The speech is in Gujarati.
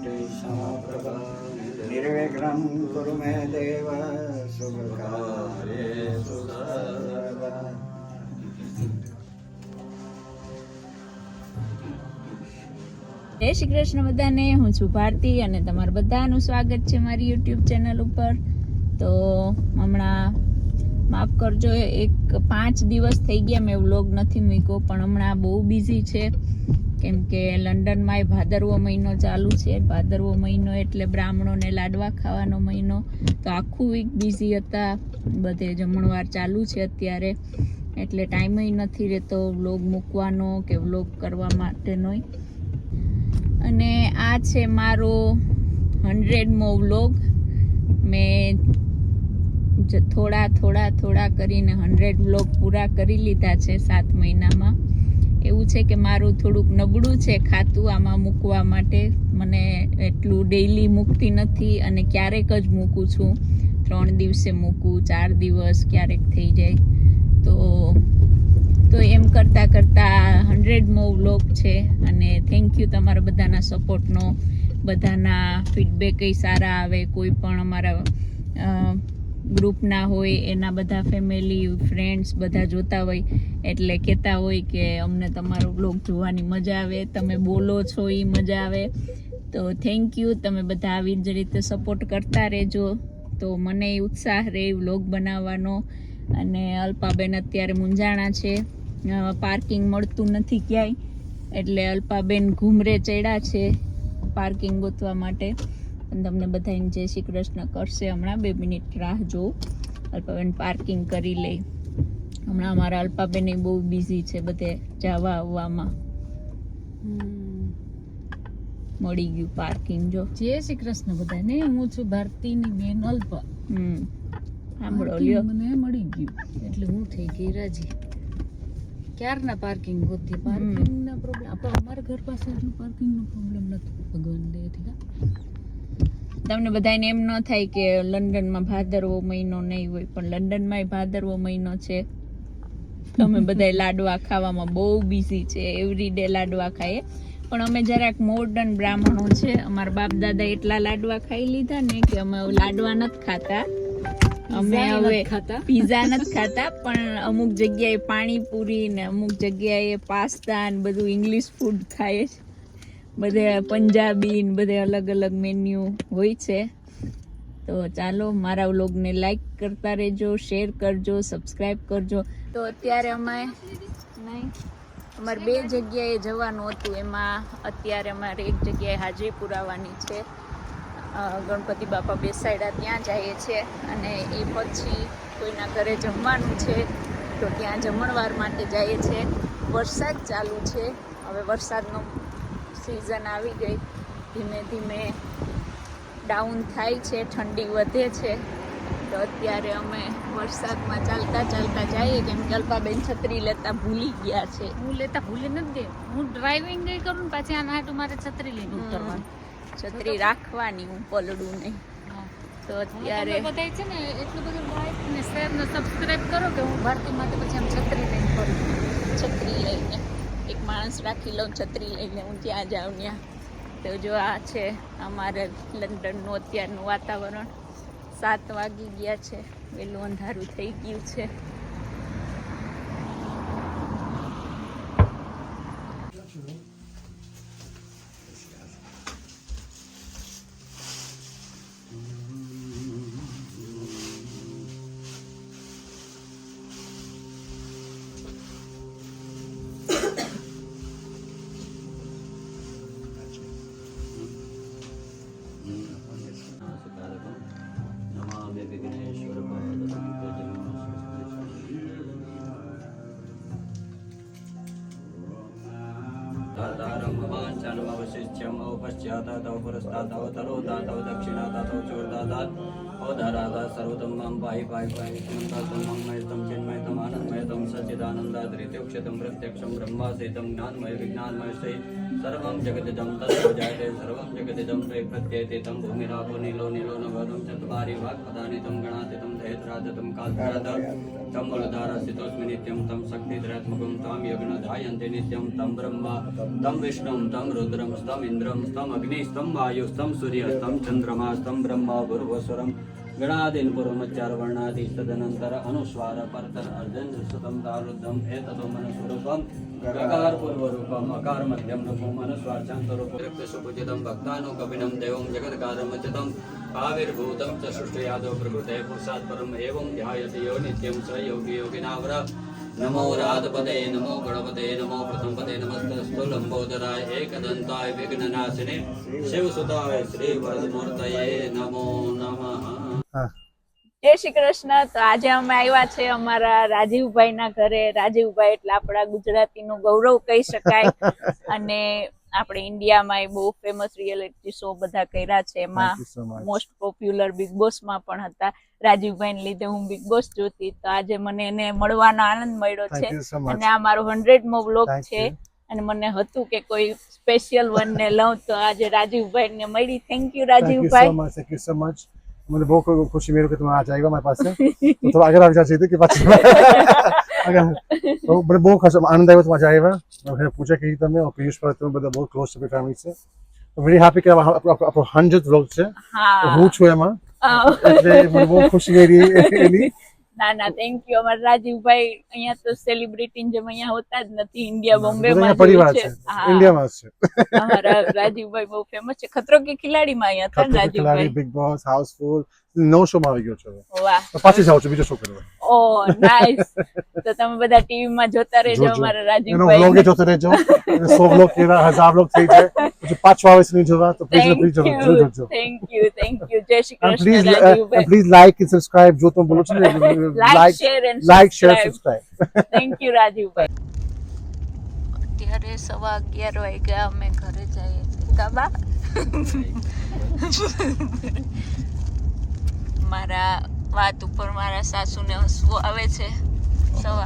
समप्रभा निर्विघ्नं कुरु मे देव शुभकार्येषु सर्वदा। જય શ્રી કૃષ્ણ બધાને, હું છું ભારતી અને તમારું બધાનું સ્વાગત છે મારી યુટ્યુબ ચેનલ ઉપર. તો હમણાં માફ કરજો, 5 દિવસ થઈ ગયા મેં વ્લોગ નથી મૂક્યો, પણ હમણાં બહુ બિઝી છે કેમ કે લંડનમાં ભાદરવો મહિનો ચાલુ છે. ભાદરવો મહિનો એટલે બ્રાહ્મણોને લાડવા ખાવાનો મહિનો, તો આખું વીક બિઝી હતા. બધે જમણવાર ચાલુ છે અત્યારે, એટલે ટાઈમ નથી રહેતો વ્લોગ મૂકવાનો કે વ્લોગ કરવા માટેનો. અને આ છે મારો 100મો વ્લોગ. મેં થોડા કરીને 100 વ્લોગ પૂરા કરી લીધા છે 7 મહિનામાં. એવું છે કે મારું થોડુંક નબળું છે ખાતું આમાં મૂકવા માટે. મને એટલું ડેઈલી મૂકતી નથી અને ક્યારેક જ મૂકું છું. 3 દિવસે મૂકું, 4 દિવસ ક્યારેક થઈ જાય. તો એમ કરતાં 100મો વ્લોગ છે. અને થેન્ક યુ તમારા બધાના સપોર્ટનો. બધાના ફીડબેક સારા આવે. કોઈ પણ અમારા ગ્રુપના હોય એના બધા ફેમિલી ફ્રેન્ડ્સ બધા જોતા હોય એટલે કહેતા હોય કે અમને તમારો વ્લોગ જોવાની મજા આવે, તમે બોલો છો એ મજા આવે. તો થેન્ક યુ, તમે બધા આવી જ રીતે સપોર્ટ કરતા રહેજો તો મને ઉત્સાહ રહે વ્લોગ બનાવવાનો. અને અલ્પાબેન અત્યારે મૂંઝાણા છે, પાર્કિંગ મળતું નથી ક્યાંય, એટલે અલ્પાબેન ઘૂમરે ચડ્યા છે પાર્કિંગ ગોતવા માટે. તમને બધાને જય શ્રી કૃષ્ણ કરશે. હમણાં 2 મિનિટ રાહ જો, અલ્પાબેન પાર્કિંગ કરી લે. હમણાં અમારા અલ્પાબેન બહુ બિઝી છે બધે જવા આવવામાં. મળી ગયું પાર્કિંગ. જો જય શ્રી કૃષ્ણ બધાને, હું છું ભારતીની બેન અલ્પા. સાંભળો લ્યો, મને મળી ગયું એટલે હું થઈ ગઈ રાજી. ક્યારના પાર્કિંગ હોતી, પાર્કિંગના પ્રોબ્લેમ આપણે અમારા ઘર પાસે એટલું પાર્કિંગનો પ્રોબ્લેમ નથી ભગવાન દયાથી. તમને બધાને એમ ન થાય કે લંડનમાં ભાદરવો મહિનો નહીં હોય, પણ લંડનમાં ભાદરવો મહિનો છે. તમે બધા લાડવા ખાવામાં બહુ બિઝી છે, એવરીડે લાડવા ખાઈએ. પણ અમે જરાક મોડર્ન બ્રાહ્મણો છે. અમારા બાપ દાદા એટલા લાડવા ખાઈ લીધા ને કે અમે લાડવા નથી ખાતા. અમે હવે પીઝા નથી ખાતા, પણ અમુક જગ્યાએ પાણીપુરી ને અમુક જગ્યાએ પાસ્તા ને બધું ઇંગ્લિશ ફૂડ ખાઈએ છે. બધે પંજાબી ને બધે અલગ અલગ મેન્યુ હોય છે. તો ચાલો મારા વ્લોગને લાઈક કરતા રહેજો, શેર કરજો, સબસ્ક્રાઈબ કરજો. તો અત્યારે અમારે 2 જગ્યાએ જવાનું હતું, એમાં અત્યારે અમારે એક જગ્યાએ હાજરી પુરાવાની છે. ગણપતિ બાપા બેસાડ્યા ત્યાં જઈએ છીએ, અને એ પછી કોઈના ઘરે જમવાનું છે તો ત્યાં જમણવાર માટે જઈએ છીએ. વરસાદ ચાલુ છે, હવે વરસાદનો સિઝન આવી ગઈ, ધીમે ધીમે ડાઉન થાય છે, ઠંડી વધે છે. તો અત્યારે અમે વરસાદમાં ચાલતા જઈએ કેમ કે અલ્પાબેન છત્રી લેતા ભૂલી ગયા છે. હું લેતા ભૂલી નથી દે, હું ડ્રાઇવિંગ નહીં કરું ને પાછી આના હાટું મારે છત્રી લઈને ઉતરવાનું. છત્રી રાખવાની, હું પલડું નહીં. તો અત્યારે બધા છે ને એટલું બધું લાઈક ને શેર ને સબસ્ક્રાઇબ કરો કે હું ભારતી માટે પછી આમ છત્રી લઈને ફરું. છત્રી લઈને એક માણસ રાખી લઉં, છત્રી લઈને હું ત્યાં જાઉં ત્યાં. તો જો આ છે અમારે લંડનનું અત્યારનું વાતાવરણ. 7 વાગી ગયા છે, વહેલું અંધારું થઈ ગયું છે. दातारं भवान् चानुमवशिष्यम् औपश्चात् तौ पुरस्तात् तौ तलो दातौ दक्षिणात् तौ चोर्दातात् अवधाराधा सर्वतमं पाहि पाहि पाहि समन्तातं मंगमयतं चिन्मयतं आनन्दमयतं सच्चिदानन्दाद्रित्योक्षतं प्रत्यक्षं ब्रह्मासेतं ज्ञानमय विज्ञानमय सहि सर्वं जगदिदं तस्य जायते सर्वं जगदिदं ते प्रत्येते तं भूमिरापो नीलो नीलो नभदं चत्वारि वाक्पदानि तं गणातीतं दहेत्राजतं कालराज तं मूलधारस्थितोऽस्मि नित्यं तं शक्तिधरात्मकं तं यज्ञधायन्ते नित्यं तं ब्रह्मा तं विष्णुं तं रुद्रं तं इन्द्रं तं अग्निस्तं वायुस्तं सूर्यस्तं चन्द्रमास्तं ब्रह्मा भूर्भुवस्वरं गणादीन पूर्वमच्चार वर्णादि तदनंतर अनुस्वार परतर अर्जन सुतम दारुद्धम एततो मनस्वरूपम गकार पूर्वरूपम अकार मध्यम रूपम अनुस्वार शांत रूपम रक्त सुपूजितम भक्तानो कपिनम देवम जगत्कारमच्युतम आविर्भूतम च सृष्टयादो प्रकृते पुरुषात् परम एवं ध्यायति यो नित्यं स योगी योगिनावर नमो राधपते नमो गणपते नमो प्रथमपते नमस्तस्तु लंबोदराय एकदंताय विघ्ननाशिने शिवसुताय श्री वरदमूर्तये नमो नमः। જય શ્રી કૃષ્ણ. તો આજે અમે આવ્યા છે અમારા રાજીવભાઈ ના ઘરે. રાજીવભાઈ એટલે આપણા ગુજરાતીનું ગૌરવ કહી શકાય અને આપણે ઇન્ડિયામાં એ બહુ ફેમસ રિયાલિટી શો બધા કર્યા છે. એમાં મોસ્ટ પોપ્યુલર બિગ બોસ માં પણ હતા. રાજીવભાઈ ને લીધે હું બિગ બોસ જોતી, તો આજે મને એને મળવાનો આનંદ મળ્યો છે અને આ મારો 100મો વ્લોગ છે અને મને હતું કે કોઈ સ્પેશિયલ વન ને લઉં, તો આજે રાજીવભાઈ ને મળી. Thank you Rajivbhai. Thank you so much. मुझे बहुत खुशी मेरे को तुम आ जाएगा हमारे पास से तो अगर आप जा चाहिए कि पास अगर तो बड़े बहुत खुश आनंद आएगा तुम आ जाएगा। मैंने पूछा कि तुम्हें और पीयूष पर तुम બધા बहुत क्लोज टू फैमिली से तो वेरी हैप्पी कि आपको 100th व्लॉग છે હા હું છું એમાં એટલે મને બહુ ખુશી થઈ એની। ના ના થેન્ક યુ. અમારા રાજીવભાઈ અહીંયા તો સેલિબ્રિટી જેમ અહીંયા હોતા જ નથી. ઇન્ડિયા બોમ્બે માં પરિવાર છે, ઇન્ડિયામાં છે. અમારા રાજીવભાઈ બહુ ફેમસ છે. ખતરો કે ખિલાડી માં અહીંયા હતા ને રાજીવભાઈ. બિગ બોસ, હાઉસફુલ નો શો માં આવી ગયો છે. વાહ, તો પાછી જાવ છો બીજો શો કરવા? Oh nice. તો તમે બધા ટીવી માં જોતા રહેજો અમારા એનો રાજીવભાઈ. વ્લોગ જોતા રહેજો. 100 વ્લોગ કેરા 1000 વ્લોગ થઈ જાય પછી પાછો આવે છે નહીં જોવા તો પ્લીઝ જરૂર જોજો। થેન્ક યુ જય Shri And Krishna Rajivbhai. please like and subscribe જો તમે બોલો છો ને like share and like share subscribe। Thank you Rajivbhai. અત્યારે 11:15 વાગ્યા. અમે ઘરે જઈએ છીએ. કાબા મારા વાત ઉપર મારા સાસુને હસવું આવે છે. સવા